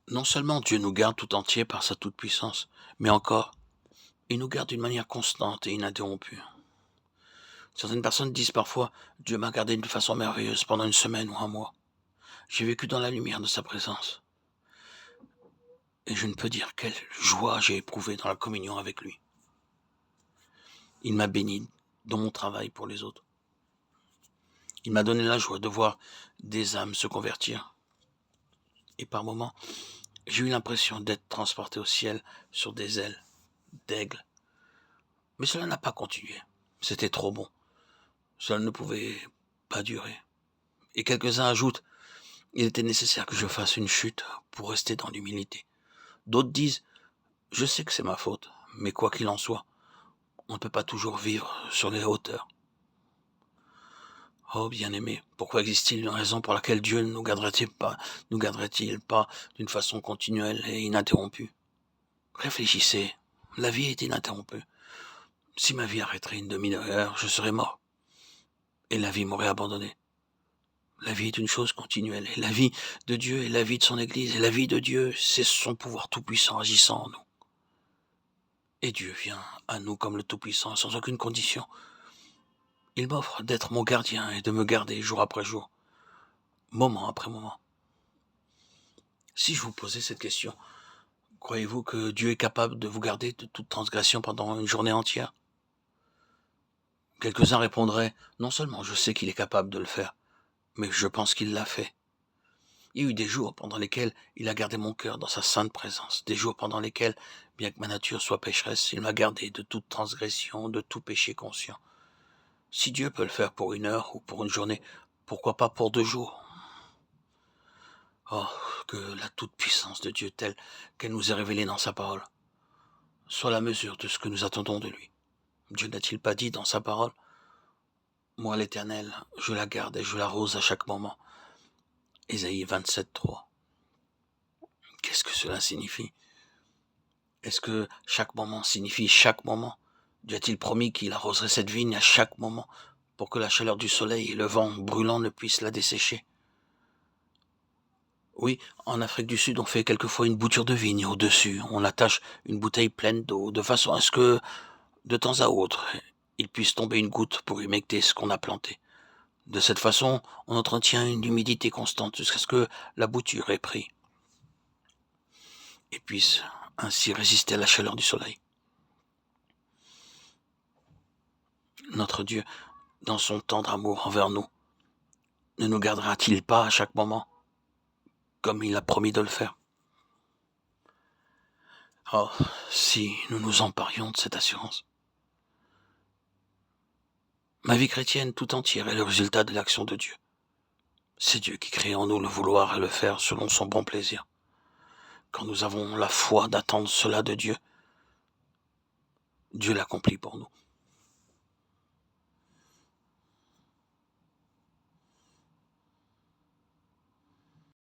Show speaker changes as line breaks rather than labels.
Non seulement Dieu nous garde tout entier par sa toute-puissance, mais encore, il nous garde d'une manière constante et ininterrompue. Certaines personnes disent parfois, Dieu m'a gardé d'une façon merveilleuse pendant une semaine ou un mois. J'ai vécu dans la lumière de sa présence. Et je ne peux dire quelle joie j'ai éprouvée dans la communion avec lui. Il m'a béni dans mon travail pour les autres. Il m'a donné la joie de voir des âmes se convertir. Et par moments, j'ai eu l'impression d'être transporté au ciel sur des ailes d'aigle. Mais cela n'a pas continué. C'était trop bon. Cela ne pouvait pas durer. Et quelques-uns ajoutent, il était nécessaire que je fasse une chute pour rester dans l'humilité. D'autres disent, je sais que c'est ma faute, mais quoi qu'il en soit, on ne peut pas toujours vivre sur les hauteurs. Oh bien-aimé, pourquoi existe-t-il une raison pour laquelle Dieu ne nous garderait-il pas d'une façon continuelle et ininterrompue? Réfléchissez, la vie est ininterrompue. Si ma vie arrêterait une demi-heure, je serais mort. Et la vie m'aurait abandonné. La vie est une chose continuelle, et la vie de Dieu est la vie de son Église, et la vie de Dieu, c'est son pouvoir tout-puissant agissant en nous. Et Dieu vient à nous comme le Tout-Puissant, sans aucune condition. Il m'offre d'être mon gardien et de me garder jour après jour, moment après moment. Si je vous posais cette question, croyez-vous que Dieu est capable de vous garder de toute transgression pendant une journée entière? Quelques-uns répondraient, non seulement je sais qu'il est capable de le faire, mais je pense qu'il l'a fait. Il y a eu des jours pendant lesquels il a gardé mon cœur dans sa sainte présence, des jours pendant lesquels, bien que ma nature soit pécheresse, il m'a gardé de toute transgression, de tout péché conscient. Si Dieu peut le faire pour une heure ou pour une journée, pourquoi pas pour 2 jours? Oh, que la toute-puissance de Dieu telle qu'elle nous est révélée dans sa parole soit la mesure de ce que nous attendons de lui. Dieu n'a-t-il pas dit dans sa parole, « Moi l'Éternel, je la garde et je l'arrose à chaque moment » Ésaïe 27, 3. Qu'est-ce que cela signifie? Est-ce que chaque moment signifie chaque moment? Dieu a-t-il promis qu'il arroserait cette vigne à chaque moment pour que la chaleur du soleil et le vent brûlant ne puissent la dessécher? Oui, en Afrique du Sud, on fait quelquefois une bouture de vigne au-dessus. On attache une bouteille pleine d'eau, de façon à ce que, de temps à autre, il puisse tomber une goutte pour humecter ce qu'on a planté. De cette façon, on entretient une humidité constante jusqu'à ce que la bouture ait pris et puisse ainsi résister à la chaleur du soleil. Notre Dieu, dans son tendre amour envers nous, ne nous gardera-t-il pas à chaque moment, comme il a promis de le faire? Oh, si nous nous emparions de cette assurance. Ma vie chrétienne tout entière est le résultat de l'action de Dieu. C'est Dieu qui crée en nous le vouloir et le faire selon son bon plaisir. Quand nous avons la foi d'attendre cela de Dieu, Dieu l'accomplit pour nous.